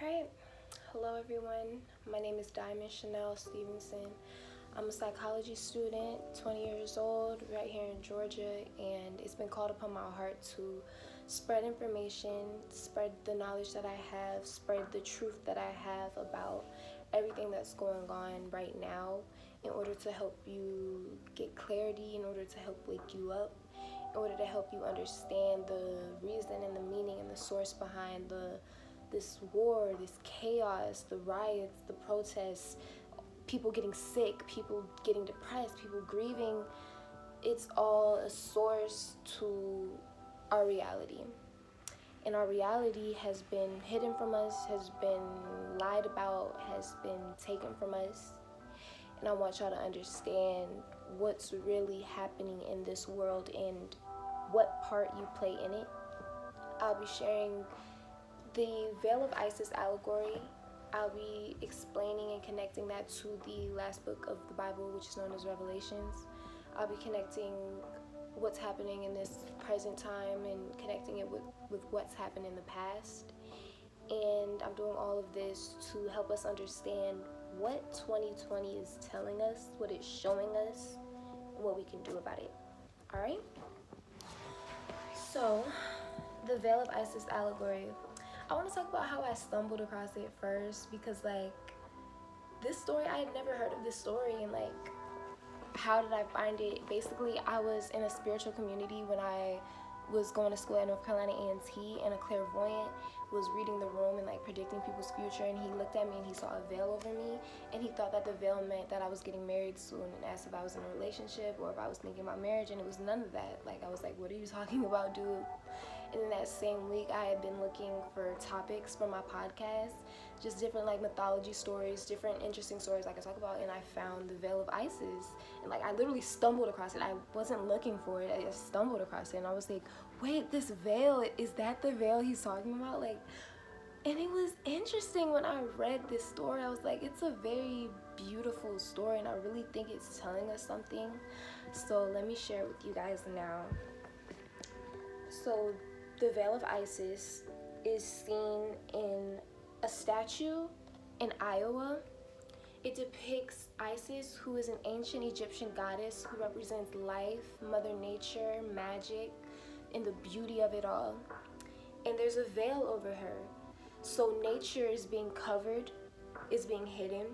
Alright, hello everyone. My name is Diamond Chanel Stevenson. I'm a psychology student, 20 years old, right here in Georgia, and it's been called upon my heart to spread information, spread the knowledge that I have, spread the truth that I have about everything that's going on right now in order to help you get clarity, in order to help wake you up, in order to help you understand the reason and the meaning and the source behind this war, this chaos, the riots, the protests, people getting sick, people getting depressed, people grieving. It's all a source to our reality. And our reality has been hidden from us, has been lied about, has been taken from us. And I want y'all to understand what's really happening in this world and what part you play in it. I'll be sharing the Veil of Isis allegory. I'll be explaining and connecting that to the last book of the Bible, which is known as Revelations. I'll be connecting what's happening in this present time and connecting it with what's happened in the past. And I'm doing all of this to help us understand what 2020 is telling us, what it's showing us, and what we can do about it. All right? So, the Veil of Isis allegory. I want to talk about how I stumbled across it first because, this story, I had never heard of this story, and, how did I find it? Basically, I was in a spiritual community when I was going to school at North Carolina A&T, and a clairvoyant was reading the room and, predicting people's future, and he looked at me and he saw a veil over me, and he thought that the veil meant that I was getting married soon, and asked if I was in a relationship or if I was thinking about marriage, and it was none of that. I was like, what are you talking about, dude? And in that same week, I had been looking for topics for my podcast, just different mythology stories, different interesting stories I could talk about, and I found the Veil of Isis. And I literally stumbled across it. I wasn't looking for it. I just stumbled across it, and I was like, wait, this veil, is that the veil he's talking about? And it was interesting when I read this story. I was like, it's a very beautiful story, and I really think it's telling us something. So let me share it with you guys now. So the Veil of Isis is seen in a statue in Iowa. It depicts Isis, who is an ancient Egyptian goddess who represents life, Mother Nature, magic, and the beauty of it all. And there's a veil over her. So nature is being covered, is being hidden.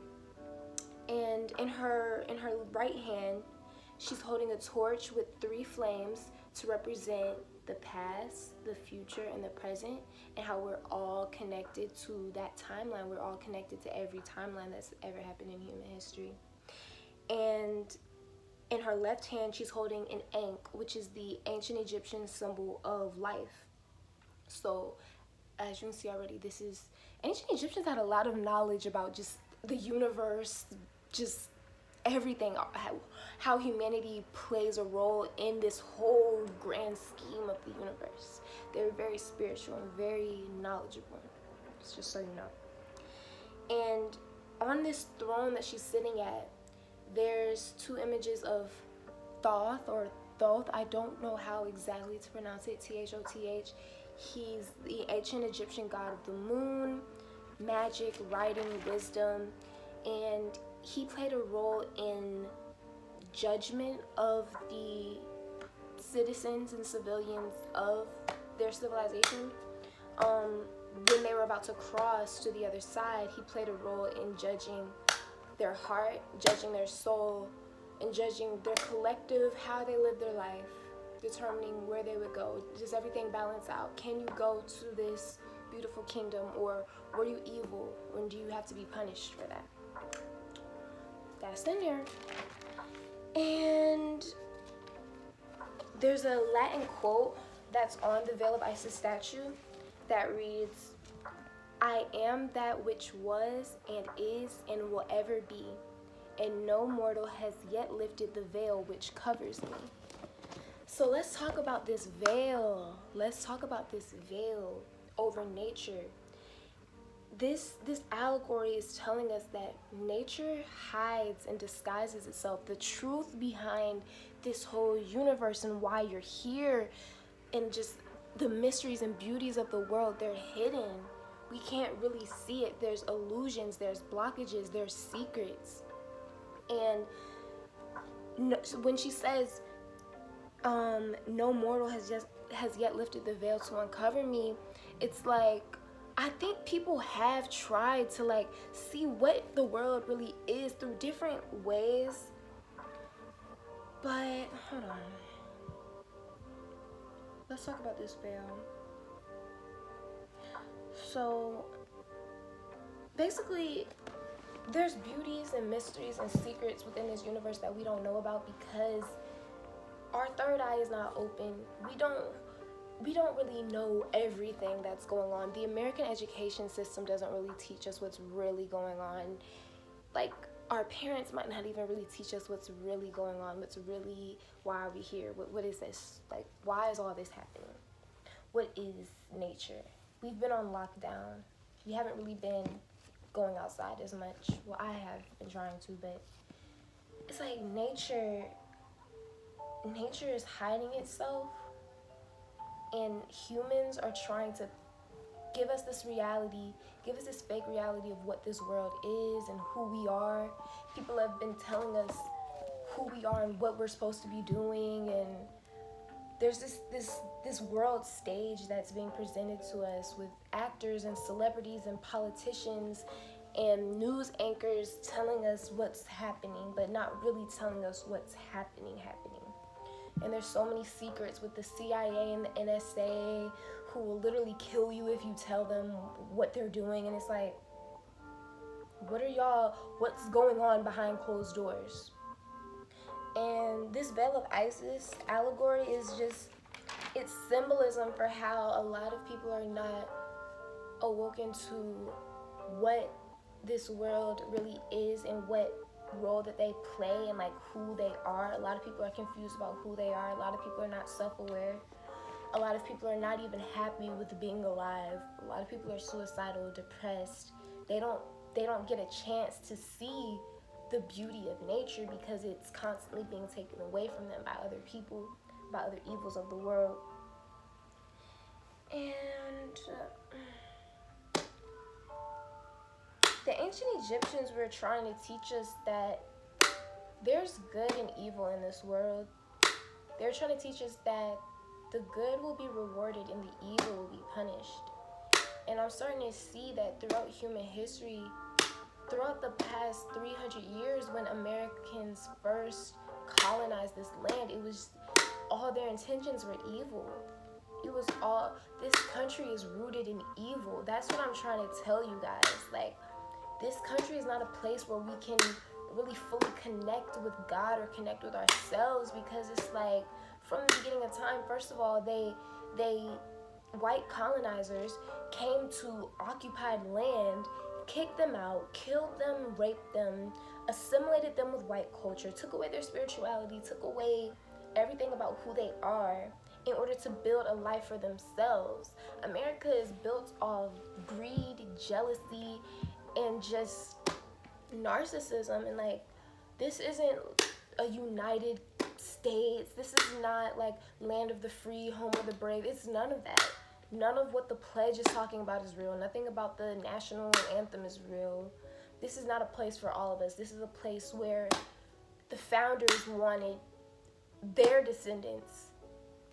And in her right hand, she's holding a torch with 3 flames to represent the past, the future, and the present, and how we're all connected to that timeline. We're all connected to every timeline that's ever happened in human history. And in her left hand, she's holding an ankh, which is the ancient Egyptian symbol of life. So, as you can see already, ancient Egyptians had a lot of knowledge about just the universe, just everything, how humanity plays a role in this whole grand scheme of the universe. They're very spiritual and very knowledgeable, just so you know. And on this throne that she's sitting at, there's 2 images of Thoth or Thoth. I don't know how exactly to pronounce it, Thoth. He's the ancient Egyptian god of the moon, magic, writing, wisdom, and he played a role in judgment of the citizens and civilians of their civilization. When they were about to cross to the other side, he played a role in judging their heart, judging their soul, and judging their collective, how they live their life, determining where they would go. Does everything balance out? Can you go to this beautiful kingdom, or were you evil, or do you have to be punished for that? That's in there. And there's a Latin quote that's on the Veil of Isis statue that reads, "I am that which was and is and will ever be, and no mortal has yet lifted the veil which covers me." So let's talk about this veil. Let's talk about this veil over nature. This allegory is telling us that nature hides and disguises itself. The truth behind this whole universe and why you're here, and just the mysteries and beauties of the world, they're hidden we can't really see it. There's illusions, there's blockages, there's secrets. And so when she says, no mortal has yet lifted the veil to uncover me, it's like, I think people have tried to like see what the world really is through different ways. But hold on, let's talk about this veil. So basically, there's beauties and mysteries and secrets within this universe that we don't know about because our third eye is not open. We don't really know everything that's going on. The American education system doesn't really teach us what's really going on. Like, our parents might not even really teach us what's really going on. Why are we here? What is this? Like, why is all this happening? What is nature? We've been on lockdown. We haven't really been going outside as much. Well, I have been trying to, but it's like nature is hiding itself, and humans are trying to give us this reality, give us this fake reality of what this world is and who we are. People have been telling us who we are and what we're supposed to be doing, and there's this world stage that's being presented to us with actors and celebrities and politicians and news anchors telling us what's happening, but not really telling us what's happening. And there's so many secrets with the CIA and the NSA who will literally kill you if you tell them what they're doing. And it's like, what's going on behind closed doors? And this veil of Isis allegory is just, it's symbolism for how a lot of people are not awoken to what this world really is and what role that they play and like who they are. A lot of people are confused about who they are. A lot of people are not self-aware. A lot of people are not even happy with being alive. A lot of people are suicidal, depressed. They don't get a chance to see the beauty of nature because it's constantly being taken away from them by other people, by other evils of the world. And the ancient Egyptians were trying to teach us that there's good and evil in this world. They're trying to teach us that the good will be rewarded and the evil will be punished. And I'm starting to see that throughout human history, throughout the past 300 years when Americans first colonized this land, it was all their intentions were evil. It was all, this country is rooted in evil. That's what I'm trying to tell you guys. Like, this country is not a place where we can really fully connect with God or connect with ourselves, because it's like, from the beginning of time, first of all, they white colonizers came to occupied land, kicked them out, killed them, raped them, assimilated them with white culture, took away their spirituality, took away everything about who they are in order to build a life for themselves. America is built off greed, jealousy, and just narcissism. And like, this isn't a United States. This is not like land of the free, home of the brave. It's none of that. None of what the pledge is talking about is real. Nothing about the national anthem is real. This is not a place for all of us. This is a place where the founders wanted their descendants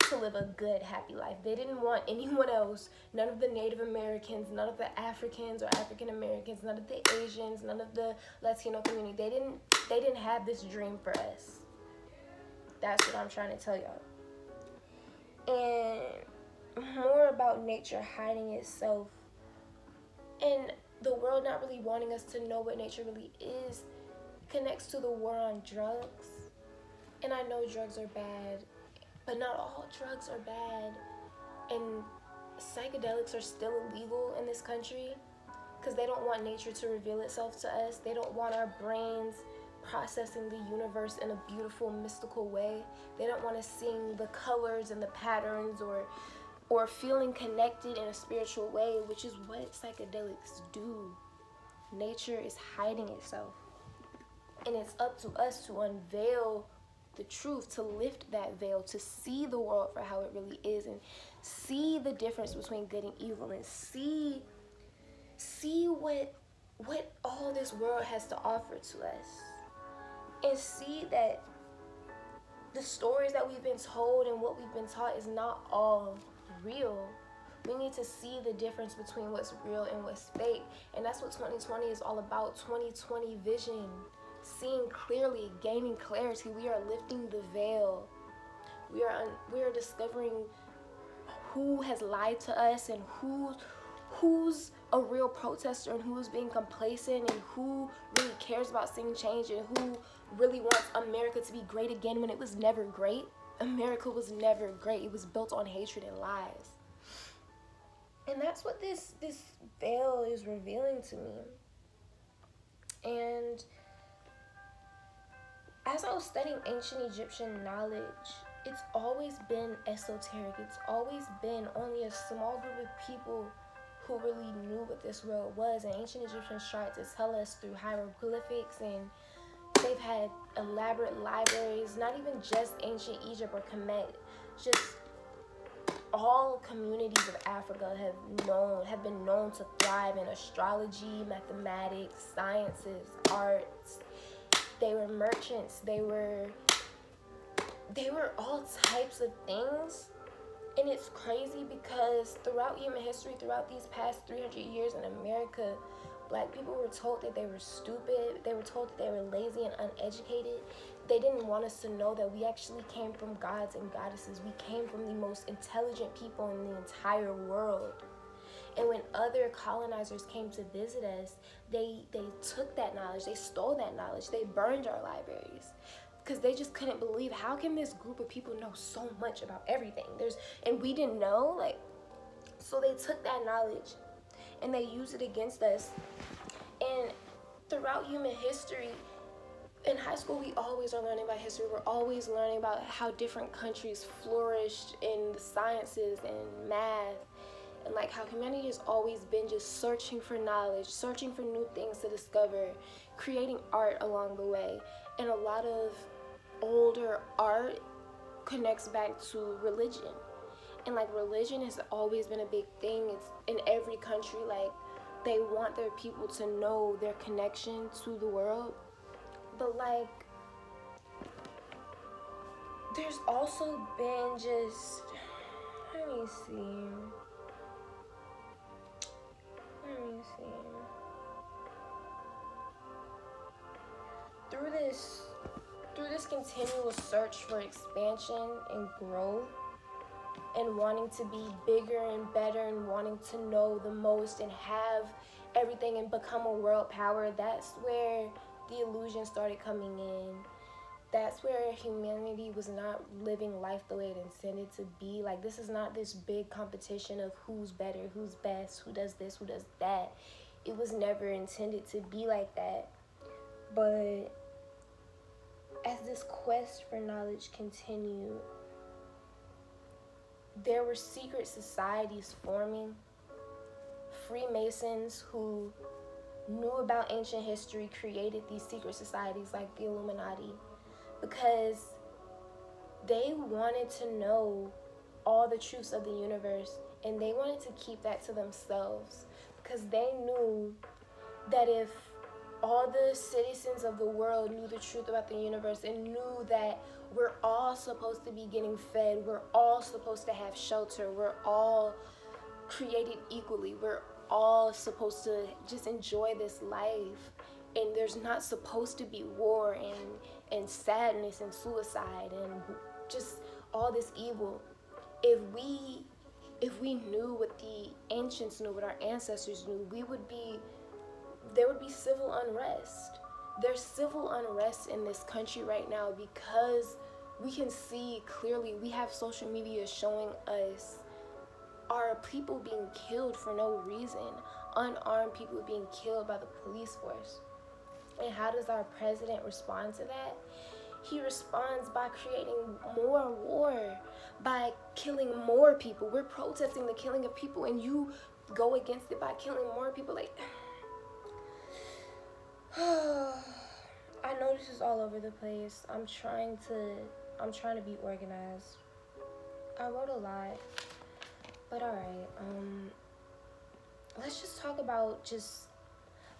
to live a good, happy life. They didn't want anyone else, none of the Native Americans, none of the Africans or African Americans, none of the Asians, none of the Latino community. They didn't have this dream for us. That's what I'm trying to tell y'all. And more about nature hiding itself and the world not really wanting us to know what nature really is connects to the war on drugs. And I know drugs are bad, but not all drugs are bad. And psychedelics are still illegal in this country because they don't want nature to reveal itself to us. They don't want our brains processing the universe in a beautiful, mystical way. They don't want us seeing the colors and the patterns or feeling connected in a spiritual way, which is what psychedelics do. Nature is hiding itself. And it's up to us to unveil the truth, to lift that veil, to see the world for how it really is, and see the difference between good and evil, and see what all this world has to offer to us, and see that the stories that we've been told and what we've been taught is not all real. We need to see the difference between what's real and what's fake. And that's what 2020 is all about. 2020 vision. Seeing clearly, gaining clarity. We are lifting the veil. We are discovering who has lied to us, and who's a real protester, and who's being complacent, and who really cares about seeing change, and who really wants America to be great again when it was never great. America was never great. It was built on hatred and lies. And that's what this veil is revealing to me. And as I was studying ancient Egyptian knowledge, it's always been esoteric. It's always been only a small group of people who really knew what this world was. And ancient Egyptians tried to tell us through hieroglyphics, and they've had elaborate libraries, not even just ancient Egypt or Kemet, just all communities of Africa have been known to thrive in astrology, mathematics, sciences, arts. They were merchants. They were all types of things. And it's crazy because throughout human history, throughout these past 300 years in America, Black people were told that they were stupid. They were told that they were lazy and uneducated. They didn't want us to know that we actually came from gods and goddesses. We came from the most intelligent people in the entire world. And when other colonizers came to visit us, they took that knowledge. They stole that knowledge. They burned our libraries because they just couldn't believe, how can this group of people know so much about everything? And we didn't know, so they took that knowledge and they used it against us. And throughout human history, in high school, we always are learning about history. We're always learning about how different countries flourished in the sciences and math, and how humanity has always been just searching for knowledge, searching for new things to discover, creating art along the way. And a lot of older art connects back to religion. And religion has always been a big thing. It's in every country. They want their people to know their connection to the world. But there's also been just, let me see. Through this continual search for expansion and growth, and wanting to be bigger and better, and wanting to know the most and have everything and become a world power, that's where the illusion started coming in. That's where humanity was not living life the way it intended to be. This is not this big competition of who's better, who's best, who does this, who does that. It was never intended to be like that. But as this quest for knowledge continued, there were secret societies forming. Freemasons who knew about ancient history created these secret societies like the Illuminati, because they wanted to know all the truths of the universe, and they wanted to keep that to themselves, because they knew that if all the citizens of the world knew the truth about the universe and knew that we're all supposed to be getting fed, we're all supposed to have shelter, we're all created equally, we're all supposed to just enjoy this life, and there's not supposed to be war and sadness and suicide and just all this evil. If we knew what the ancients knew, what our ancestors knew, there would be civil unrest. There's civil unrest in this country right now because we can see clearly, we have social media showing us our people being killed for no reason, unarmed people being killed by the police force. And how does our president respond to that? He responds by creating more war, by killing more people. We're protesting the killing of people, and you go against it by killing more people. I know this is all over the place. I'm trying to be organized. I wrote a lot, but all right. Let's just talk about just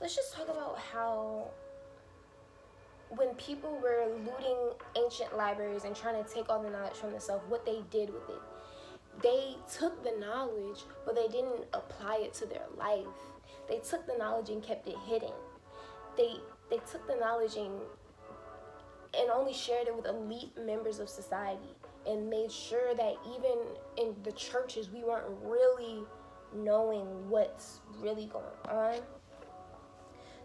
let's just talk about how when people were looting ancient libraries and trying to take all the knowledge from themselves, what they did with it. They took the knowledge, but they didn't apply it to their life. They took the knowledge and kept it hidden. They took the knowledge and only shared it with elite members of society, and made sure that even in the churches we weren't really knowing what's really going on.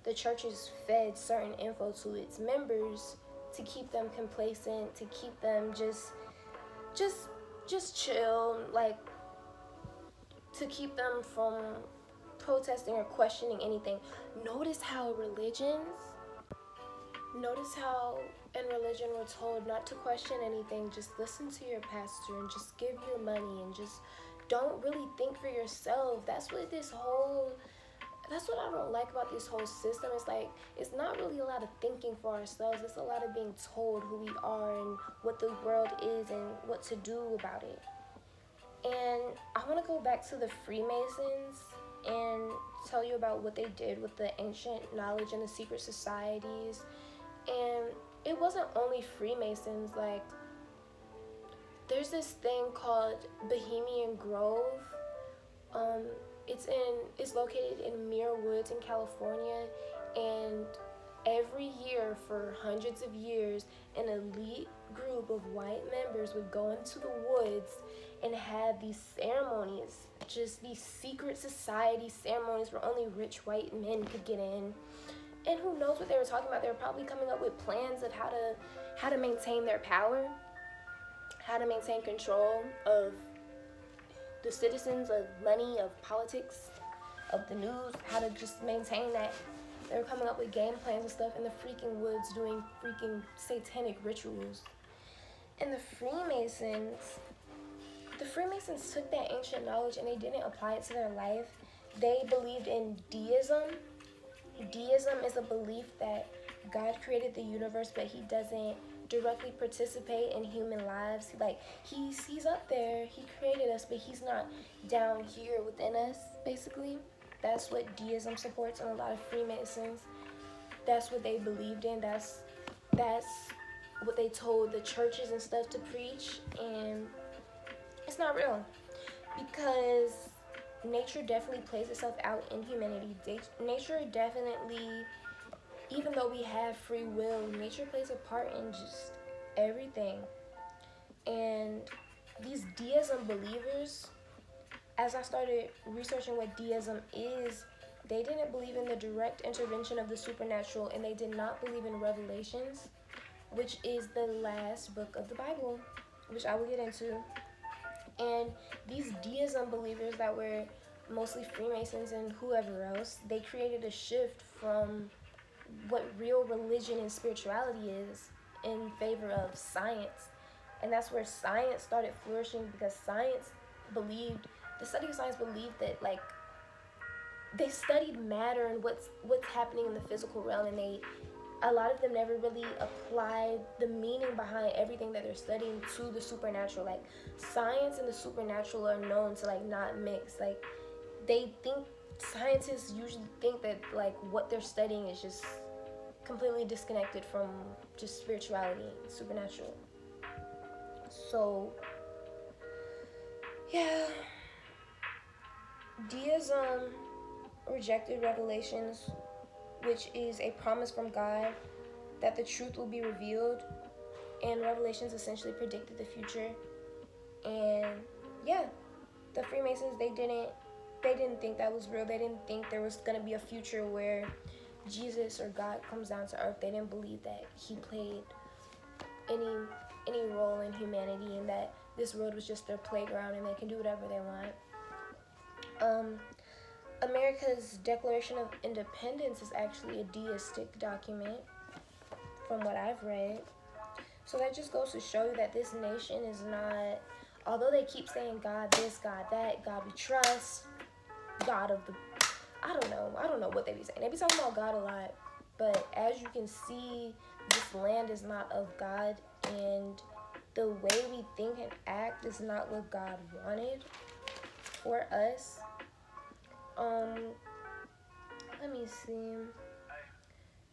The churches fed certain info to its members to keep them complacent, to keep them just chill, like to keep them from protesting or questioning anything. Notice how in religion we're told not to question anything, just listen to your pastor and just give your money and just don't really think for yourself. That's what I don't like about this whole system. It's like, it's not really a lot of thinking for ourselves. It's a lot of being told who we are and what the world is and what to do about it. And I want to go back to the Freemasons and tell you about what they did with the ancient knowledge and the secret societies. And it wasn't only Freemasons. Like, there's this thing called Bohemian Grove. It's located in Muir Woods in California, and every year for hundreds of years, an elite group of white members would go into the woods and have these ceremonies, just these secret society ceremonies where only rich white men could get in. And who knows what they were talking about? They were probably coming up with plans of how to maintain their power, how to maintain control of the citizens, of money, of politics, of the news, how to just maintain that. They were coming up with game plans and stuff in the freaking woods, doing freaking satanic rituals. And the Freemasons took that ancient knowledge and they didn't apply it to their life. They believed in deism. Deism is a belief that God created the universe, but he doesn't directly participate in human lives. Like, he's up there, he created us, but he's not down here within us, basically. That's what deism supports, and a lot of Freemasons, that's what they believed in. That's what they told the churches and stuff to preach, and it's not real, because nature definitely plays itself out in humanity. Nature definitely, even though we have free will, nature plays a part in just everything. And these deism believers, as I started researching what deism is, they didn't believe in the direct intervention of the supernatural, and they did not believe in Revelations, which is the last book of the Bible, which I will get into. And these deism believers that were mostly Freemasons and whoever else, they created a shift from what real religion and spirituality is in favor of science. And that's where science started flourishing, because the study of science believed that, like, they studied matter and what's happening in the physical realm, and a lot of them never really applied the meaning behind everything that they're studying to the supernatural. Like, science and the supernatural are known to, like, not mix. Like, scientists usually think that, like, what they're studying is just completely disconnected from just spirituality and supernatural. So, yeah, deism rejected Revelations, which is a promise from God that the truth will be revealed, and Revelations essentially predicted the future. And yeah, the Freemasons, they didn't think that was real. They didn't think there was going to be a future where Jesus or God comes down to earth. They didn't believe that he played any role in humanity, and that this world was just their playground and they can do whatever they want. America's Declaration of Independence is actually a deistic document, from what I've read. So that just goes to show you that this nation is not, although they keep saying God this, God that, God we trust, God of the, I don't know what they be saying. They be talking about God a lot, but as you can see, this land is not of God, and the way we think and act is not what God wanted for us. Let me see.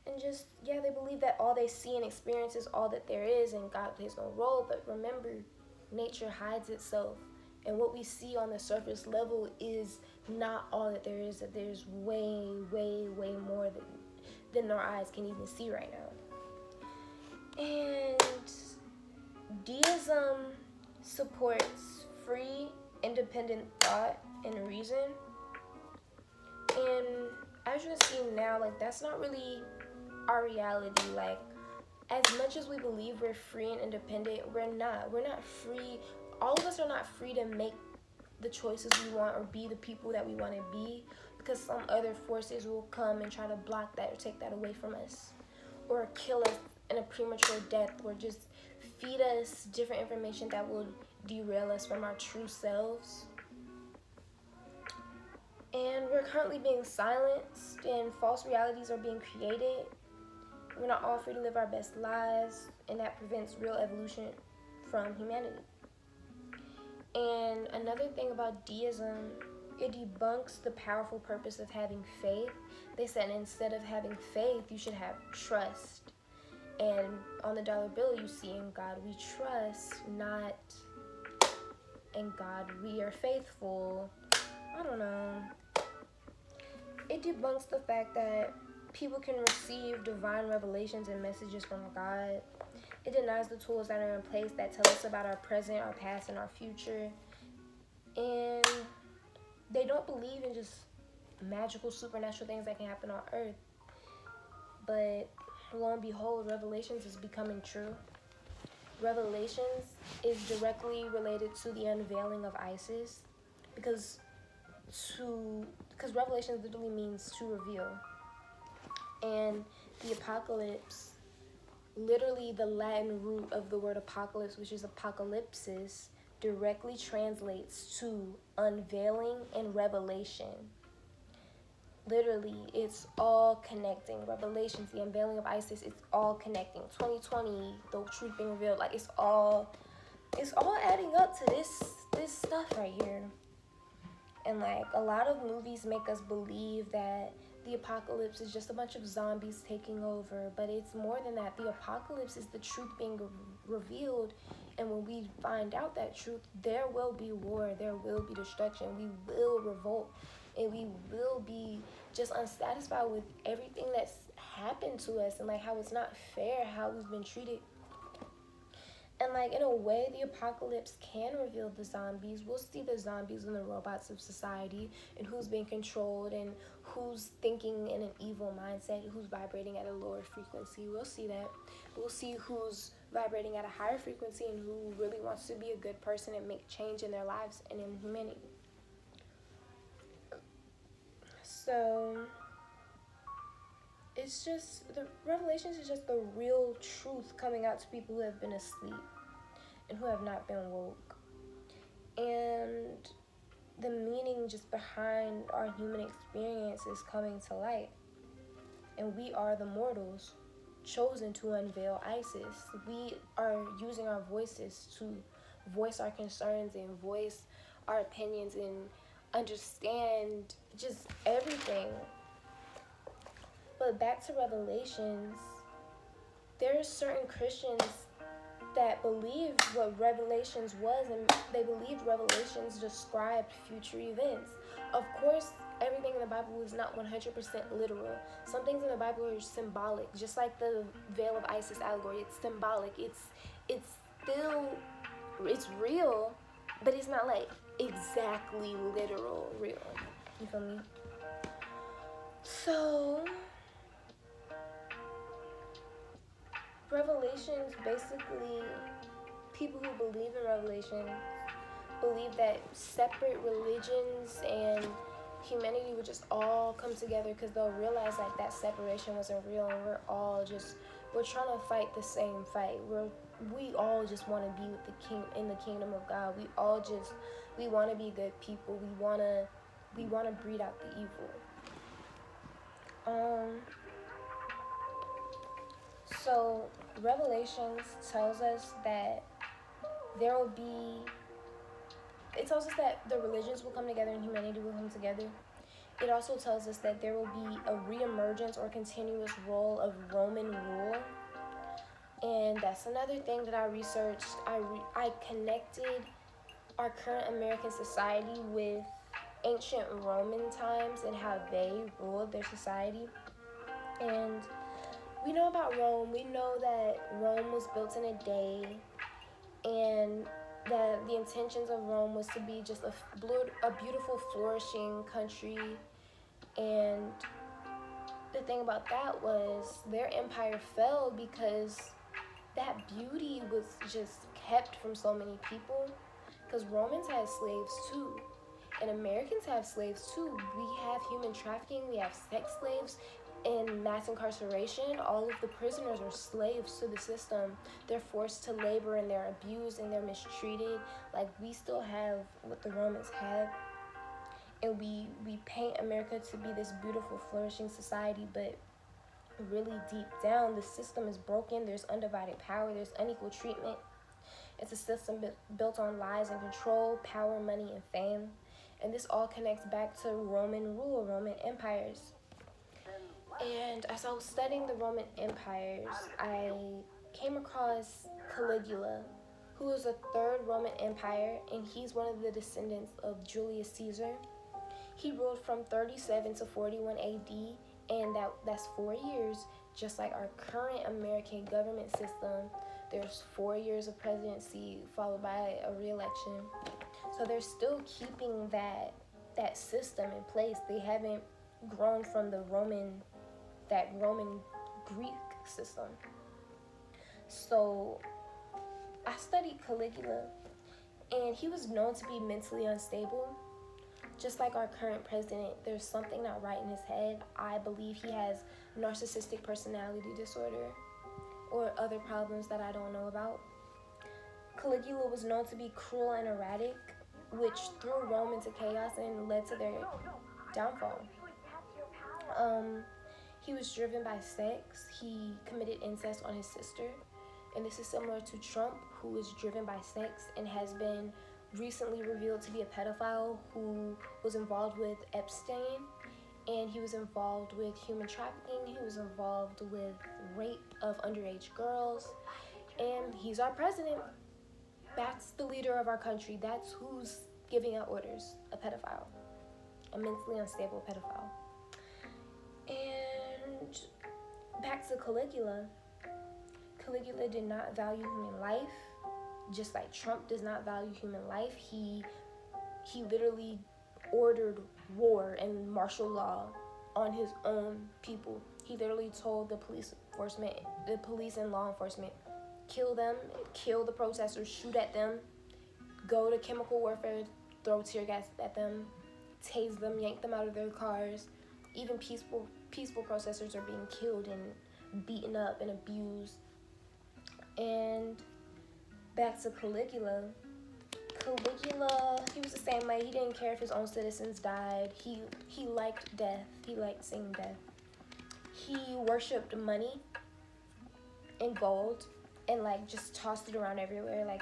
And just, yeah, they believe that all they see and experience is all that there is and God plays no role. But remember, nature hides itself. And what we see on the surface level is not all that there is. That there's way, way, way more than our eyes can even see right now. And deism supports free, independent thought and reason. And as you can see now, like, that's not really our reality. Like, as much as we believe we're free and independent, we're not free. All of us are not free to make the choices we want or be the people that we want to be, because some other forces will come and try to block that or take that away from us, or kill us in a premature death, or just feed us different information that will derail us from our true selves. And we're currently being silenced and false realities are being created. We're not all free to live our best lives, and that prevents real evolution from humanity. And another thing about deism, it debunks the powerful purpose of having faith. They said instead of having faith, you should have trust. And on the dollar bill, you see, in God we trust, not in God we are faithful. I don't know. It debunks the fact that people can receive divine revelations and messages from God. It denies the tools that are in place that tell us about our present, our past, and our future. And they don't believe in just magical, supernatural things that can happen on earth. But lo and behold, Revelations is becoming true. Revelations is directly related to the unveiling of Isis, because Revelations literally means to reveal. And the apocalypse, literally the Latin root of the word apocalypse, which is apocalypsis, directly translates to unveiling and revelation. Literally, it's all connecting. Revelations, the unveiling of Isis, it's all connecting. 2020, the truth being revealed, like, it's all adding up to this stuff right here. And like, a lot of movies make us believe that the apocalypse is just a bunch of zombies taking over, but it's more than that. The apocalypse is the truth being revealed, and when we find out that truth, there will be war, there will be destruction, we will revolt, and we will be just unsatisfied with everything that's happened to us, and like how it's not fair how we've been treated. And like, in a way, the apocalypse can reveal the zombies. We'll see the zombies and the robots of society, and who's being controlled, and who's thinking in an evil mindset, who's vibrating at a lower frequency. We'll see that. We'll see who's vibrating at a higher frequency and who really wants to be a good person and make change in their lives and in humanity. So it's just, the Revelations is just the real truth coming out to people who have been asleep and who have not been woke. And the meaning just behind our human experience is coming to light. And we are the mortals chosen to unveil Isis. We are using our voices to voice our concerns and voice our opinions and understand just everything. But back to Revelations, there are certain Christians that believed what Revelations was, and they believed Revelations described future events. Of course, everything in the Bible is not 100% literal. Some things in the Bible are symbolic, just like the Veil of Isis allegory. It's symbolic. It's real, but it's not like exactly literal real. You feel me? So Revelations, basically, people who believe in Revelation believe that separate religions and humanity would just all come together, because they'll realize like that separation wasn't real, and we're trying to fight the same fight. We all just want to be with the king in the kingdom of God. We want to be good people. We want to breed out the evil. So Revelations tells us that it tells us that the religions will come together and humanity will come together. it also tells us that there will be a reemergence or continuous role of Roman rule. And that's another thing that I researched. I connected our current American society with ancient Roman times and how they ruled their society. And we know about Rome. We know that Rome was built in a day, and that the intentions of Rome was to be just a beautiful, flourishing country. And the thing about that was their empire fell because that beauty was just kept from so many people. Because Romans had slaves too, and Americans have slaves too. We have human trafficking, we have sex slaves, and mass incarceration. All of the prisoners are slaves to the system. They're forced to labor and they're abused and they're mistreated. Like, we still have what the Romans had. And we paint America to be this beautiful, flourishing society, but really deep down, the system is broken. There's undivided power, there's unequal treatment. It's a system built on lies and control, power, money, and fame. And this all connects back to Roman rule, Roman empires. And as I was studying the Roman empires, I came across Caligula, who was a third Roman empire, and he's one of the descendants of Julius Caesar. He ruled from 37 to 41 AD, and that's 4 years, just like our current American government system. There's 4 years of presidency followed by a re-election. So they're still keeping that system in place. They haven't grown from that Roman Greek system. So I studied Caligula, and he was known to be mentally unstable. Just like our current president, there's something not right in his head. I believe he has narcissistic personality disorder or other problems that I don't know about. Caligula was known to be cruel and erratic, which threw Rome into chaos and led to their downfall. He was driven by sex. He committed incest on his sister. And this is similar to Trump, who is driven by sex and has been recently revealed to be a pedophile who was involved with Epstein. And he was involved with human trafficking. He was involved with rape of underage girls. And he's our president. That's the leader of our country. That's who's giving out orders, a pedophile, a mentally unstable pedophile. And back to Caligula. Caligula did not value human life, just like Trump does not value human life. He literally ordered war and martial law on his own people. He literally told the police and law enforcement, kill them, kill the protesters, shoot at them, go to chemical warfare, throw tear gas at them, tase them, yank them out of their cars. Even peaceful protesters are being killed and beaten up and abused. And back to Caligula. Caligula, he was the same way. He didn't care if his own citizens died. He liked death. He liked seeing death. He worshipped money and gold and just tossed it around everywhere.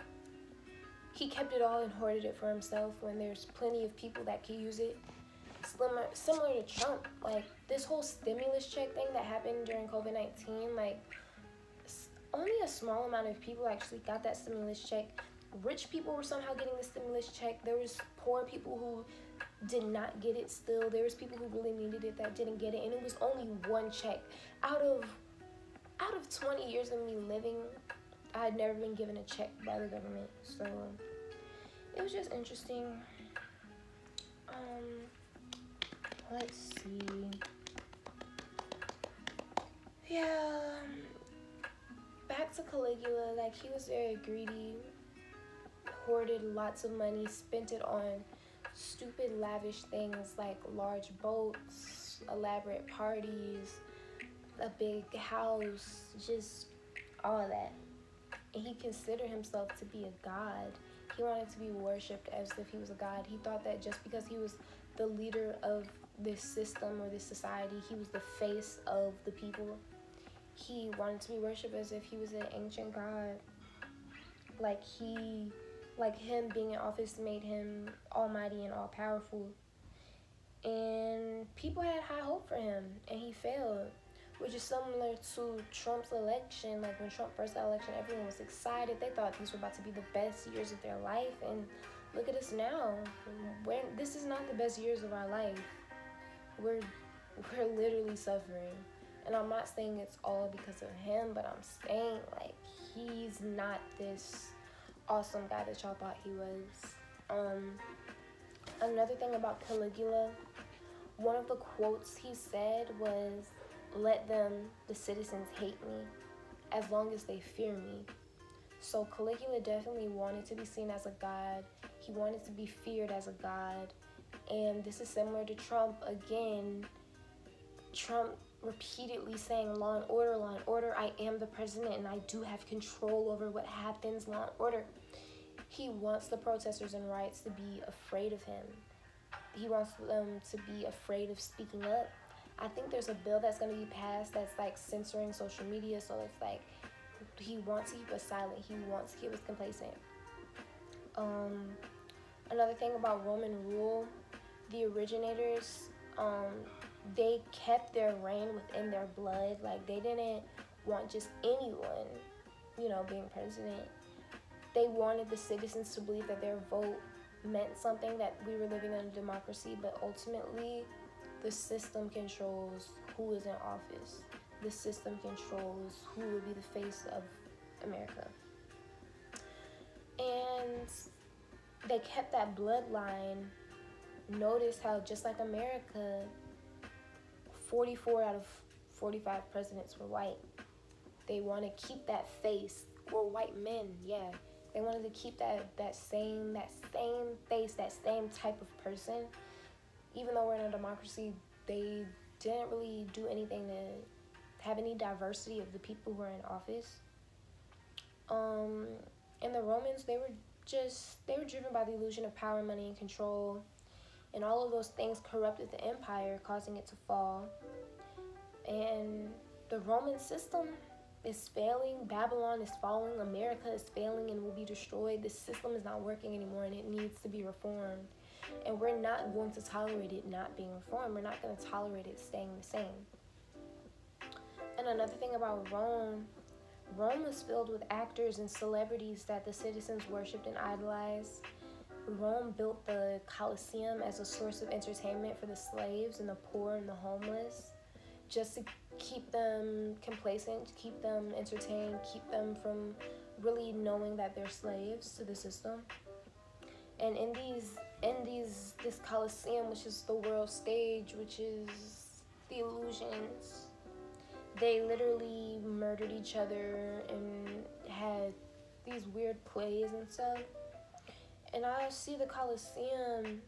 He kept it all and hoarded it for himself when there's plenty of people that could use it. Similar to Trump, this whole stimulus check thing that happened during COVID-19, only a small amount of people actually got that stimulus check. Rich people were somehow getting the stimulus check. There was poor people who did not get it still. There was people who really needed it that didn't get it, and it was only one check. Out of 20 years of me living, I had never been given a check by the government. So it was just interesting. Let's see. Yeah. Back to Caligula, he was very greedy, hoarded lots of money, spent it on stupid, lavish things like large boats, elaborate parties, a big house, just all of that. And he considered himself to be a god. He wanted to be worshipped as if he was a god. He thought that just because he was the leader of this system or this society, he was the face of the people. He wanted to be worshipped as if he was an ancient god. Him being in office made him almighty and all-powerful. And people had high hope for him, and he failed, which is similar to Trump's election. Like when Trump first got elected, everyone was excited. They thought these were about to be the best years of their life, and look at us now. This is not the best years of our life. We're literally suffering. And I'm not saying it's all because of him, but I'm saying like he's not this awesome guy that y'all thought he was. Another thing about Caligula, one of the quotes he said was, "Let them, the citizens, hate me, as long as they fear me." So Caligula definitely wanted to be seen as a god. He wanted to be feared as a god. And this is similar to Trump again. Trump repeatedly saying, law and order, I am the president and I do have control over what happens, law and order. He wants the protesters and riots to be afraid of him. He wants them to be afraid of speaking up. I think there's a bill that's going to be passed that's like censoring social media, so it's like he wants to keep us silent. He wants to keep us complacent. Another thing about Roman rule, the originators, they kept their reign within their blood. Like they didn't want just anyone, being president. They wanted the citizens to believe that their vote meant something, that we were living in a democracy, but ultimately the system controls who is in office. The system controls who will be the face of America. And they kept that bloodline. Notice how just like America, 44 out of 45 presidents were white. They want to keep that face, or white men, yeah. They wanted to keep that same face, that same type of person. Even though we're in a democracy, they didn't really do anything to have any diversity of the people who are in office. And the Romans, they were driven by the illusion of power, money, and control. And all of those things corrupted the empire, causing it to fall. And the Roman system is failing. Babylon is falling. America is failing and will be destroyed. This system is not working anymore, and it needs to be reformed. And we're not going to tolerate it not being reformed. We're not going to tolerate it staying the same. And another thing about Rome was filled with actors and celebrities that the citizens worshipped and idolized. Rome built the Colosseum as a source of entertainment for the slaves and the poor and the homeless, just to keep them complacent, keep them entertained, keep them from really knowing that they're slaves to the system. And in this Colosseum, which is the world stage, which is the illusions, they literally murdered each other and had these weird plays and stuff. And I see the Colosseum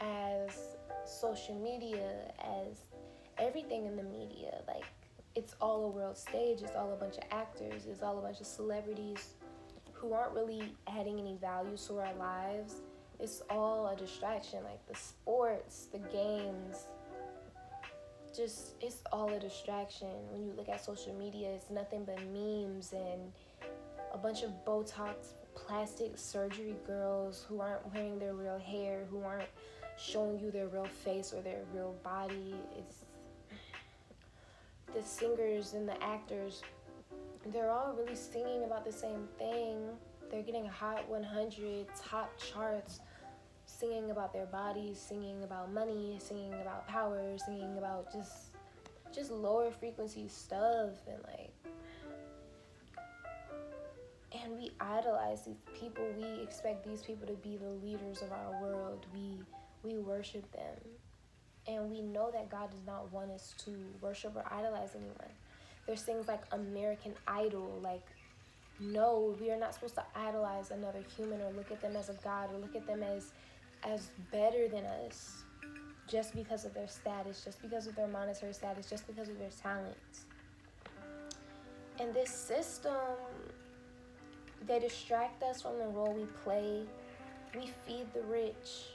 as social media, as everything in the media. Like, it's all a world stage. It's all a bunch of actors. It's all a bunch of celebrities who aren't really adding any value to our lives. It's all a distraction. Like the sports, the games, it's all a distraction. When you look at social media, it's nothing but memes and a bunch of Botox, plastic surgery girls who aren't wearing their real hair, who aren't showing you their real face or their real body. It's the singers and the actors, they're all really singing about the same thing. They're getting Hot 100, top charts, singing about their bodies, singing about money, singing about power, singing about just lower frequency stuff. And we idolize these people. We expect these people to be the leaders of our world. We worship them. And we know that God does not want us to worship or idolize anyone. There's things like American Idol. Like, no, we are not supposed to idolize another human or look at them as a god or look at them as better than us just because of their status, just because of their monetary status, just because of their talents. And this system, they distract us from the role we play. We feed the rich.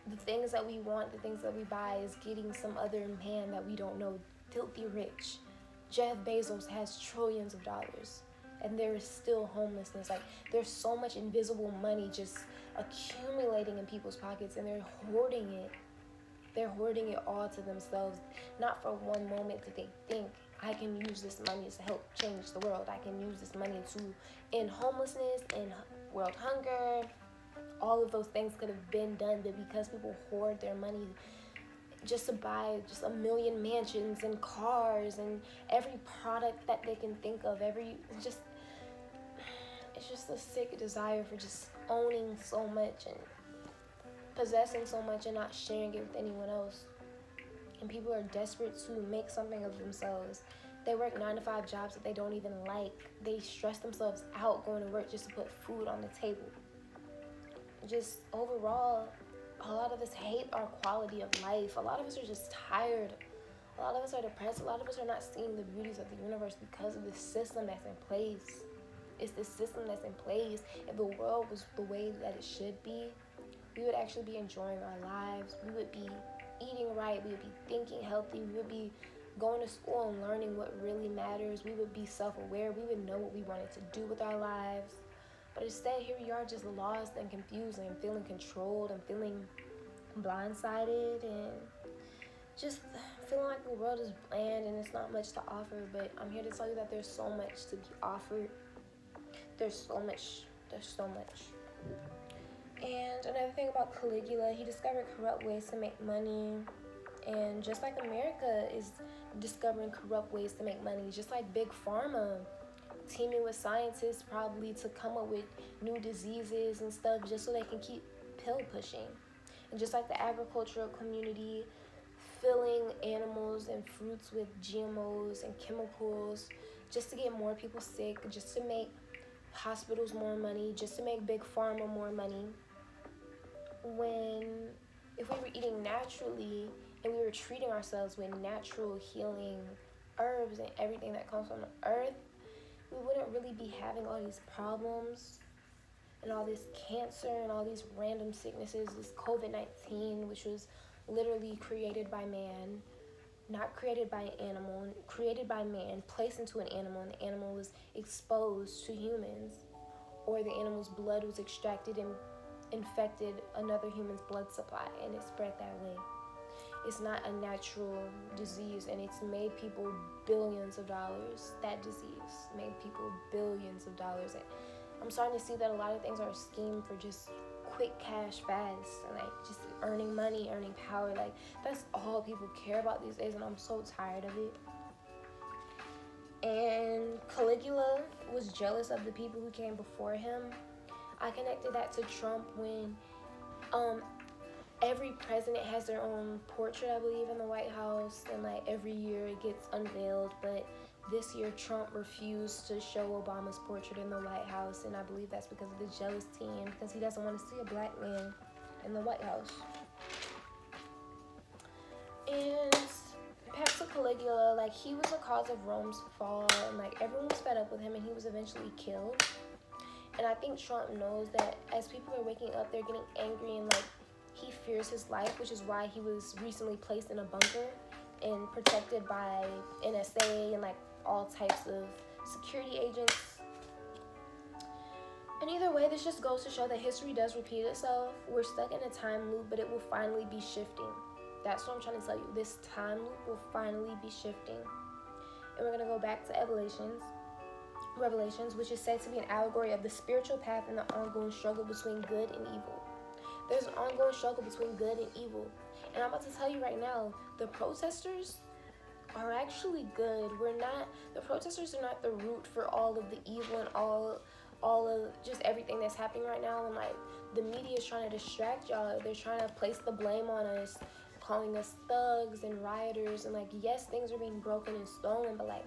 The things that we want, the things that we buy is getting some other man that we don't know filthy rich. Jeff Bezos has trillions of dollars, and there is still homelessness. Like, there's so much invisible money just accumulating in people's pockets, and they're hoarding it. They're hoarding it all to themselves. Not for one moment did they think, I can use this money to help change the world. I can use this money to end homelessness, end world hunger. All of those things could have been done, but because people hoard their money just to buy just a million mansions and cars and every product that they can think of, it's just a sick desire for just owning so much and possessing so much and not sharing it with anyone else. And people are desperate to make something of themselves. They work 9-to-5 jobs that they don't even like. They stress themselves out going to work just to put food on the table. Just overall, a lot of us hate our quality of life. A lot of us are just tired. A lot of us are depressed. A lot of us are not seeing the beauties of the universe because of the system that's in place. It's the system that's in place. If the world was the way that it should be, we would actually be enjoying our lives. We would be eating right. We would be thinking healthy. We would be going to school and learning what really matters. We would be self-aware. We would know what we wanted to do with our lives. But instead, here we are just lost and confused and feeling controlled and feeling blindsided and just feeling like the world is bland and it's not much to offer. But I'm here to tell you that there's so much to be offered. There's so much. And another thing about Caligula, he discovered corrupt ways to make money. And just like America is discovering corrupt ways to make money, just like Big Pharma teaming with scientists probably to come up with new diseases and stuff just so they can keep pill pushing. And just like the agricultural community filling animals and fruits with GMOs and chemicals just to get more people sick, just to make hospitals more money, just to make Big Pharma more money. If we were eating naturally and we were treating ourselves with natural healing herbs and everything that comes from the earth, we wouldn't really be having all these problems and all this cancer and all these random sicknesses, this COVID-19, which was literally created by man, not created by an animal, created by man, placed into an animal, and the animal was exposed to humans, or the animal's blood was extracted and infected another human's blood supply, and it spread that way. It's not a natural disease, and it's made people billions of dollars. That disease made people billions of dollars. And I'm starting to see that a lot of things are a scheme for just quick cash fast and like just earning money, earning power. Like that's all people care about these days, and I'm so tired of it. And Caligula was jealous of the people who came before him. I connected that to Trump when every president has their own portrait, I believe, in the White House, and like every year it gets unveiled. But this year Trump refused to show Obama's portrait in the White House, and I believe that's because of the jealousy and because he doesn't want to see a black man in the White House. And back to Caligula, like he was the cause of Rome's fall, and like everyone was fed up with him, and he was eventually killed. And I think Trump knows that as people are waking up, they're getting angry and like he fears his life, which is why he was recently placed in a bunker and protected by NSA and like all types of security agents. And either way, this just goes to show that history does repeat itself. We're stuck in a time loop, but it will finally be shifting. That's what I'm trying to tell you. This time loop will finally be shifting. And we're going to go back to Revelations, which is said to be an allegory of the spiritual path and the ongoing struggle between good and evil. There's an ongoing struggle between good and evil. And I'm about to tell you right now, the protesters are actually good. The protesters are not the root for all of the evil and all of just everything that's happening right now. And like the media is trying to distract y'all. They're trying to place the blame on us, calling us thugs and rioters. And like, yes, things are being broken and stolen, but like,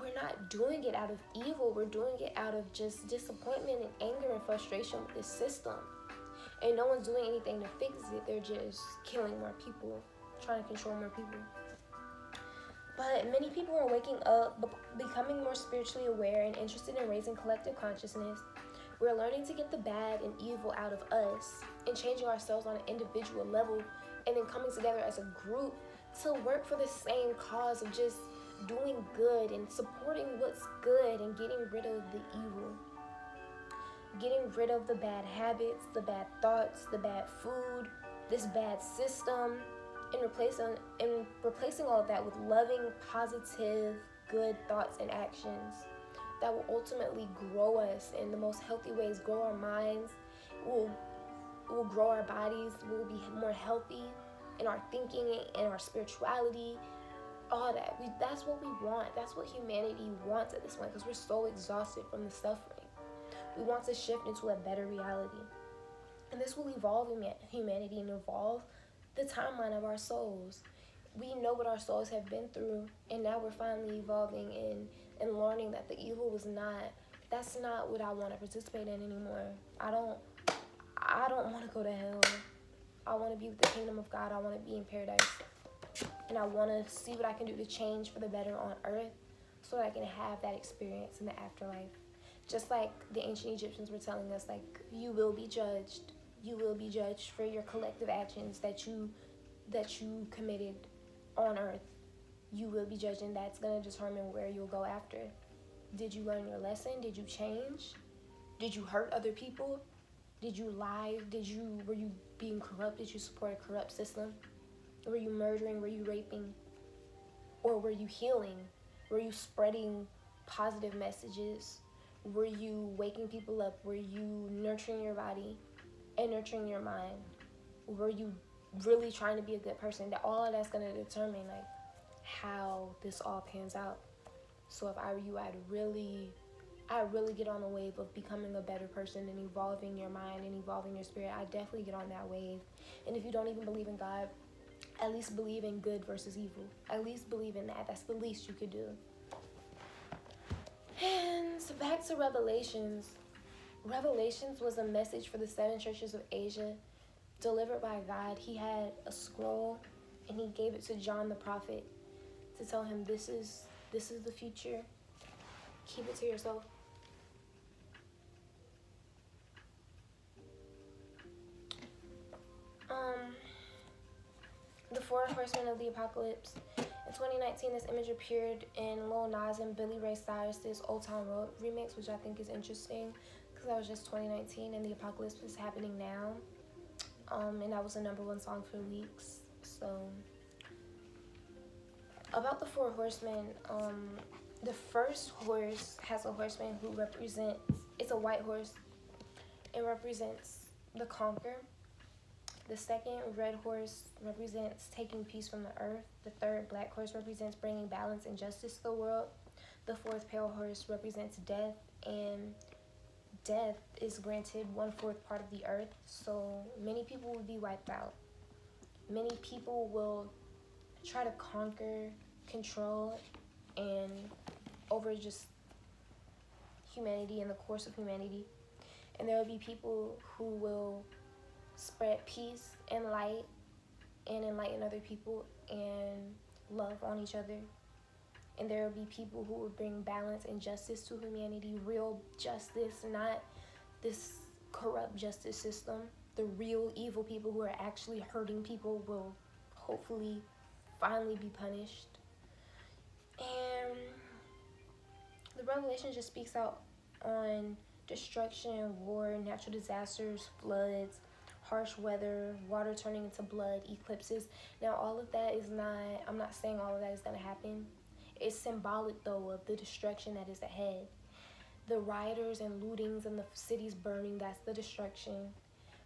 we're not doing it out of evil. We're doing it out of just disappointment and anger and frustration with this system. And no one's doing anything to fix it. They're just killing more people, trying to control more people. But many people are waking up, becoming more spiritually aware and interested in raising collective consciousness. We're learning to get the bad and evil out of us and changing ourselves on an individual level, and then coming together as a group to work for the same cause of just doing good and supporting what's good and getting rid of the evil. Getting rid of the bad habits, the bad thoughts, the bad food, this bad system, and replacing all of that with loving, positive, good thoughts and actions that will ultimately grow us in the most healthy ways, grow our minds, will grow our bodies, will be more healthy in our thinking and our spirituality, all that. That's what we want. That's what humanity wants at this point, because we're so exhausted from the suffering. We want to shift into a better reality. And this will evolve humanity and evolve the timeline of our souls. We know what our souls have been through, and now we're finally evolving and learning that the evil that's not what I want to participate in anymore. I don't want to go to hell. I want to be with the kingdom of God. I want to be in paradise. And I want to see what I can do to change for the better on earth so that I can have that experience in the afterlife. Just like the ancient Egyptians were telling us, like, you will be judged. You will be judged for your collective actions that you committed on earth. You will be judged, and that's going to determine where you'll go after. Did you learn your lesson? Did you change? Did you hurt other people? Did you lie? Were you being corrupt? Did you support a corrupt system? Were you murdering? Were you raping? Or were you healing? Were you spreading positive messages? Were you waking people up? Were you nurturing your body and nurturing your mind? Were you really trying to be a good person? That all of that's going to determine like how this all pans out. So if I were you, I'd really get on the wave of becoming a better person and evolving your mind and evolving your spirit. I definitely get on that wave. And if you don't even believe in God, at least believe in good versus evil. At least believe in that. That's the least you could do. And so back to Revelations. Revelations was a message for the 7 churches of Asia, delivered by God. He had a scroll, and he gave it to John the prophet to tell him, this is the future. Keep it to yourself. The 4 Horsemen of the Apocalypse. In 2019, this image appeared in Lil Nas and Billy Ray Cyrus's Old Town Road remix, which I think is interesting because that was just 2019 and the apocalypse was happening now. And that was the #1 song for weeks. So, about the 4 Horsemen, the first horse has a horseman who it's a white horse. It represents the conquer. The second red horse represents taking peace from the earth. The third black horse represents bringing balance and justice to the world. The fourth pale horse represents death, and death is granted 1/4 part of the earth. So many people will be wiped out. Many people will try to conquer, control, and over just humanity and the course of humanity. And there will be people who will spread peace and light and enlighten other people and love on each other. And there will be people who will bring balance and justice to humanity, real justice, not this corrupt justice system. The real evil people who are actually hurting people will hopefully finally be punished. And the Revelation just speaks out on destruction, war, natural disasters, floods, harsh weather, water turning into blood, eclipses. Now, all of that I'm not saying all of that is going to happen. It's symbolic, though, of the destruction that is ahead. The rioters and lootings and the cities burning, that's the destruction.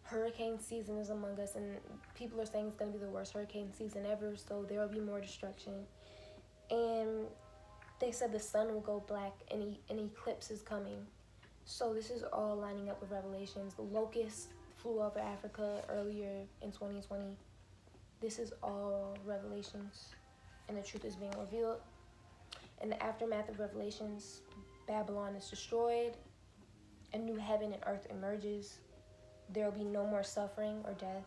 Hurricane season is among us, and people are saying it's going to be the worst hurricane season ever, so there will be more destruction. And they said the sun will go black and an eclipse is coming. So this is all lining up with Revelations. The locusts flew over Africa earlier in 2020. This is all Revelations, and the truth is being revealed. In the aftermath of Revelations, Babylon is destroyed. A new heaven and earth emerges. There will be no more suffering or death.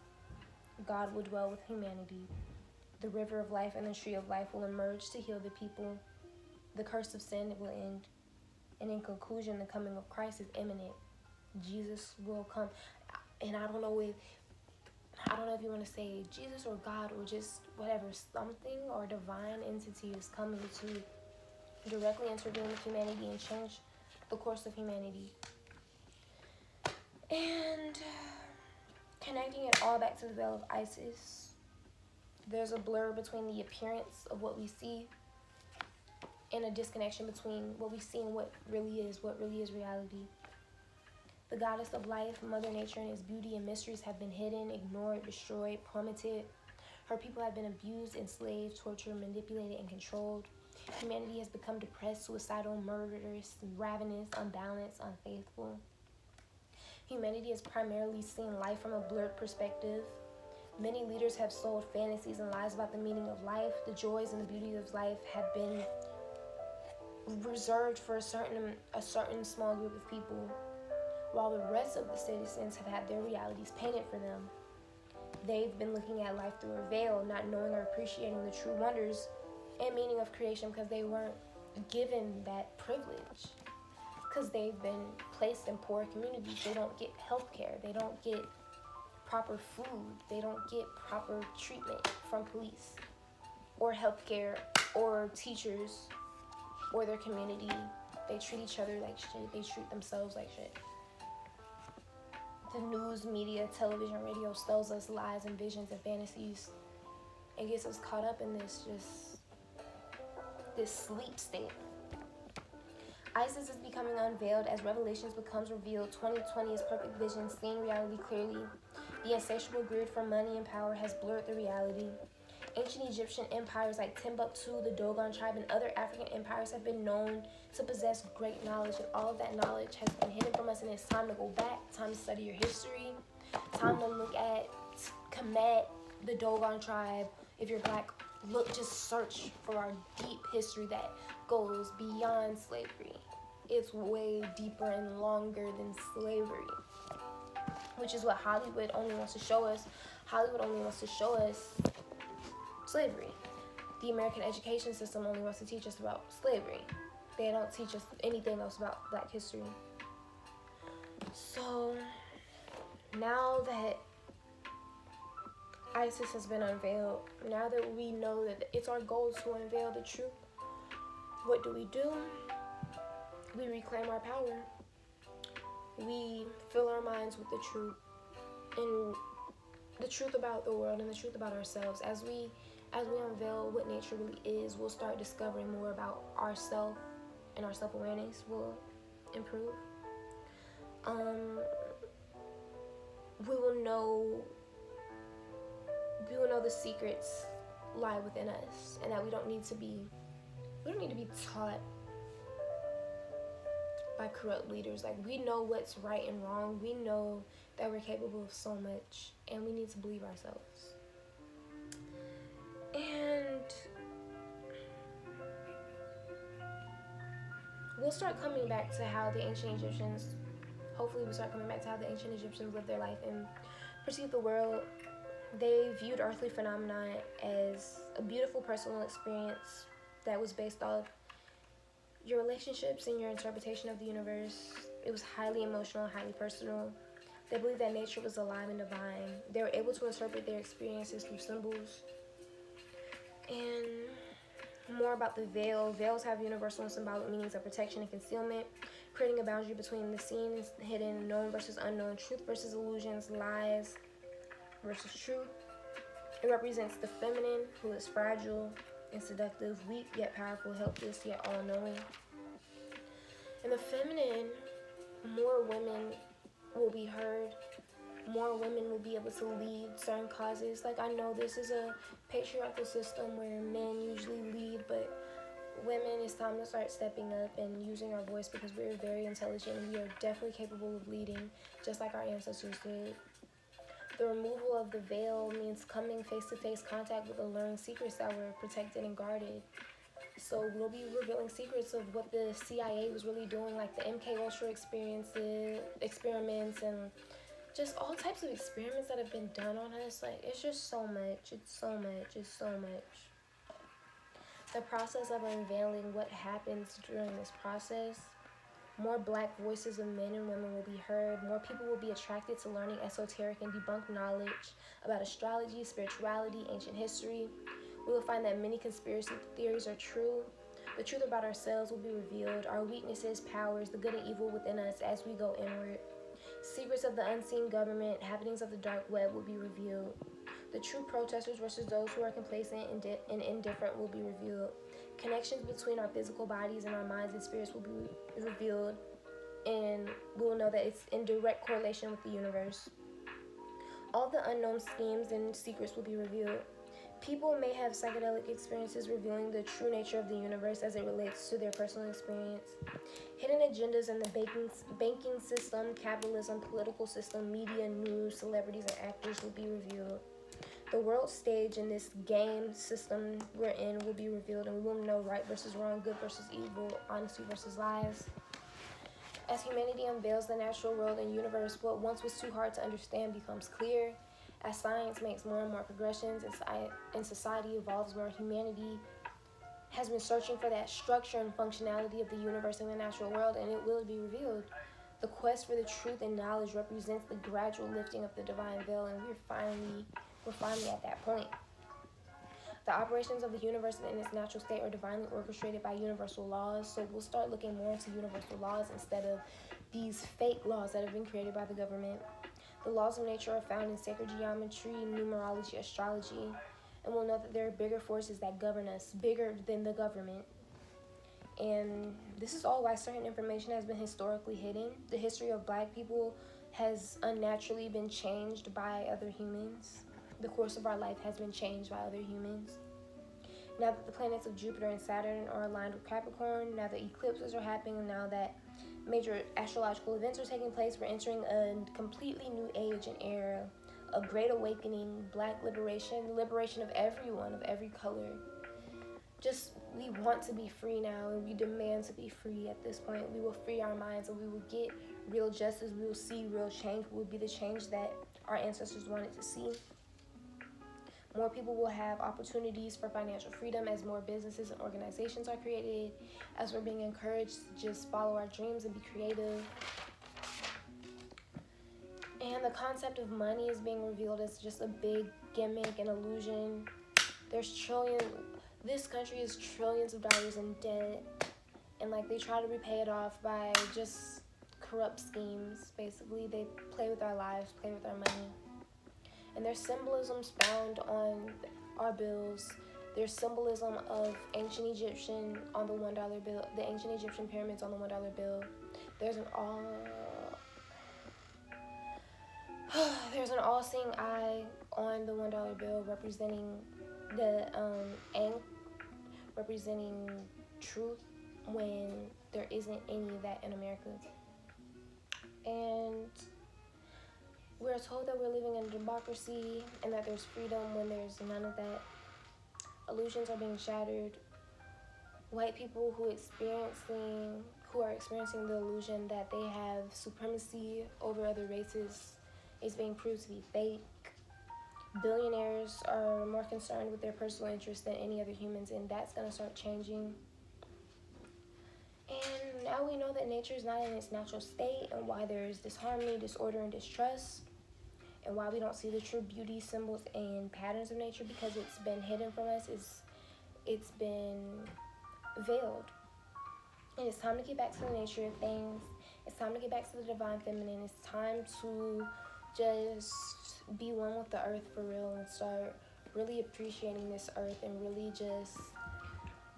God will dwell with humanity. The river of life and the tree of life will emerge to heal the people. The curse of sin will end. And in conclusion, the coming of Christ is imminent. Jesus will come. And I don't know if you want to say Jesus or God or just whatever, something or divine entity is coming to directly intervene with humanity and change the course of humanity. And connecting it all back to the veil of Isis, There's a blur between the appearance of what we see and a disconnection between what we see and what really is reality. The goddess of life, Mother Nature, and its beauty and mysteries have been hidden, ignored, destroyed, plummeted. Her people have been abused, enslaved, tortured, manipulated, and controlled. Humanity has become depressed, suicidal, murderous, ravenous, unbalanced, unfaithful. Humanity has primarily seen life from a blurred perspective. Many leaders have sold fantasies and lies about the meaning of life. The joys and the beauty of life have been reserved for a certain small group of people, while the rest of the citizens have had their realities painted for them. They've been looking at life through a veil, not knowing or appreciating the true wonders and meaning of creation because they weren't given that privilege. Because they've been placed in poor communities. They don't get health care. They don't get proper food. They don't get proper treatment from police or health care or teachers or their community. They treat each other like shit. They treat themselves like shit. The news, media, television, radio sells us lies and visions and fantasies and gets us caught up in this sleep state. ISIS is becoming unveiled as revelations becomes revealed. 2020 is perfect vision, seeing reality clearly. The insatiable greed for money and power has blurred the reality. Ancient Egyptian empires like Timbuktu, the Dogon tribe, and other African empires have been known to possess great knowledge, and all of that knowledge has been hidden from us, and it's time to go back, time to study your history, time to look at Kemet, the Dogon tribe. If you're black, just search for our deep history that goes beyond slavery. It's way deeper and longer than slavery, which is what Hollywood only wants to show us. Hollywood only wants to show us slavery. The American education system only wants to teach us about slavery. They don't teach us anything else about black history. So now that ISIS has been unveiled, now that we know that it's our goal to unveil the truth, what do? We reclaim our power. We fill our minds with the truth, and the truth about the world and the truth about ourselves. As we unveil what nature really is, we'll start discovering more about ourselves, and our self-awareness will improve. We will know the secrets lie within us, and that we don't need to be taught by corrupt leaders. Like, we know what's right and wrong. We know that we're capable of so much, and we need to believe ourselves. And we'll start coming back to how the ancient Egyptians, hopefully we'll start coming back to how the ancient Egyptians lived their life and perceived the world. They viewed earthly phenomena as a beautiful personal experience that was based off your relationships and your interpretation of the universe. It was highly emotional, highly personal. They believed that nature was alive and divine. They were able to interpret their experiences through symbols. And more about the veil. Veils have universal and symbolic meanings of protection and concealment, creating a boundary between the seen and hidden, known versus unknown, truth versus illusions, lies versus truth. It represents the feminine, who is fragile and seductive, weak yet powerful, helpless yet all-knowing. In the feminine, more women will be heard. More women will be able to lead certain causes. Like, I know this is a patriarchal system where men usually lead, but women, it's time to start stepping up and using our voice, because we're very intelligent and we are definitely capable of leading, just like our ancestors did. The removal of the veil means coming face-to-face contact with the learned secrets that were protected and guarded. So we'll be revealing secrets of what the CIA was really doing, like the MK Ultra experiments, and just all types of experiments that have been done on us. Like, it's just so much. It's so much. The process of unveiling what happens during this process. More black voices of men and women will be heard. More people will be attracted to learning esoteric and debunked knowledge about astrology, spirituality, ancient history. We will find that many conspiracy theories are true. The truth about ourselves will be revealed. Our weaknesses, powers, the good and evil within us as we go inward. Secrets of the unseen government, happenings of the dark web will be revealed. The true protesters versus those who are complacent and indifferent will be revealed. Connections between our physical bodies and our minds and spirits will be revealed, and we will know that it's in direct correlation with the universe. All the unknown schemes and secrets will be revealed. People may have psychedelic experiences revealing the true nature of the universe as it relates to their personal experience. Hidden agendas in the banking system, capitalism, political system, media, news, celebrities, and actors will be revealed. The world stage in this game system we're in will be revealed, and we will know right versus wrong, good versus evil, honesty versus lies. As humanity unveils the natural world and universe, what once was too hard to understand becomes clear. As science makes more and more progressions and society evolves more, humanity has been searching for that structure and functionality of the universe and the natural world, and it will be revealed. The quest for the truth and knowledge represents the gradual lifting of the divine veil, and we're finally at that point. The operations of the universe in its natural state are divinely orchestrated by universal laws, so we'll start looking more into universal laws instead of these fake laws that have been created by the government. The laws of nature are found in sacred geometry, numerology, astrology, and we'll know that there are bigger forces that govern us, bigger than the government. And this is all why certain information has been historically hidden. The history of Black people has unnaturally been changed by other humans. The course of our life has been changed by other humans. Now that the planets of Jupiter and Saturn are aligned with Capricorn, now that eclipses are happening, now that major astrological events are taking place, we're entering a completely new age and era, a great awakening, Black liberation of everyone, of every color. Just, we want to be free now, and we demand to be free at this point. We will free our minds, and we will get real justice. We will see real change. We will be the change that our ancestors wanted to see. More people will have opportunities for financial freedom as more businesses and organizations are created, as we're being encouraged to just follow our dreams and be creative. And the concept of money is being revealed as just a big gimmick and illusion. This country is trillions of dollars in debt, and like they try to repay it off by just corrupt schemes. Basically, they play with our lives, play with our money. And there's symbolisms found on our bills. There's symbolism of ancient Egyptian on the $1 bill, the ancient Egyptian pyramids on the $1 bill. There's an all-seeing eye on the $1 bill representing the representing truth when there isn't any of that in America. And we're told that we're living in a democracy and that there's freedom when there's none of that. Illusions are being shattered. White people who are experiencing the illusion that they have supremacy over other races is being proved to be fake. Billionaires are more concerned with their personal interests than any other humans, and that's going to start changing. And now we know that nature is not in its natural state, and why there is disharmony, disorder, and distrust, and why we don't see the true beauty, symbols, and patterns of nature, because it's been hidden from us. It's been veiled. And it's time to get back to the nature of things. It's time to get back to the divine feminine. It's time to just be one with the earth for real and start really appreciating this earth and really just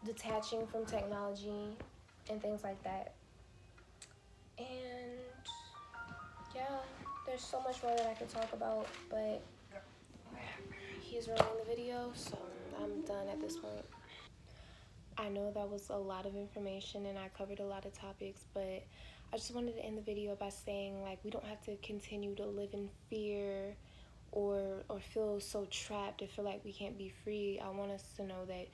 detaching from technology and things like that. And yeah, there's so much more that I could talk about, but he's rolling the video, so I'm done at this point. I know that was a lot of information and I covered a lot of topics, but I just wanted to end the video by saying, like, we don't have to continue to live in fear or feel so trapped or feel like we can't be free. I want us to know that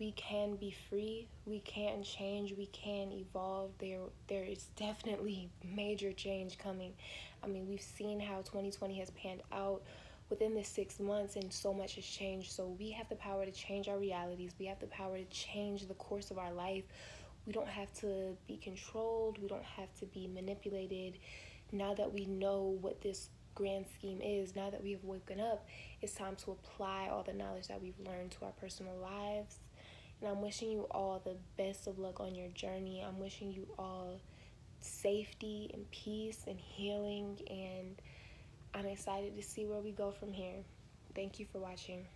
we can be free, we can change, we can evolve. There is definitely major change coming. I mean, we've seen how 2020 has panned out within the 6 months, and so much has changed. So we have the power to change our realities. We have the power to change the course of our life. We don't have to be controlled. We don't have to be manipulated. Now that we know what this grand scheme is, now that we have woken up, it's time to apply all the knowledge that we've learned to our personal lives. And I'm wishing you all the best of luck on your journey. I'm wishing you all safety and peace and healing, and I'm excited to see where we go from here. Thank you for watching.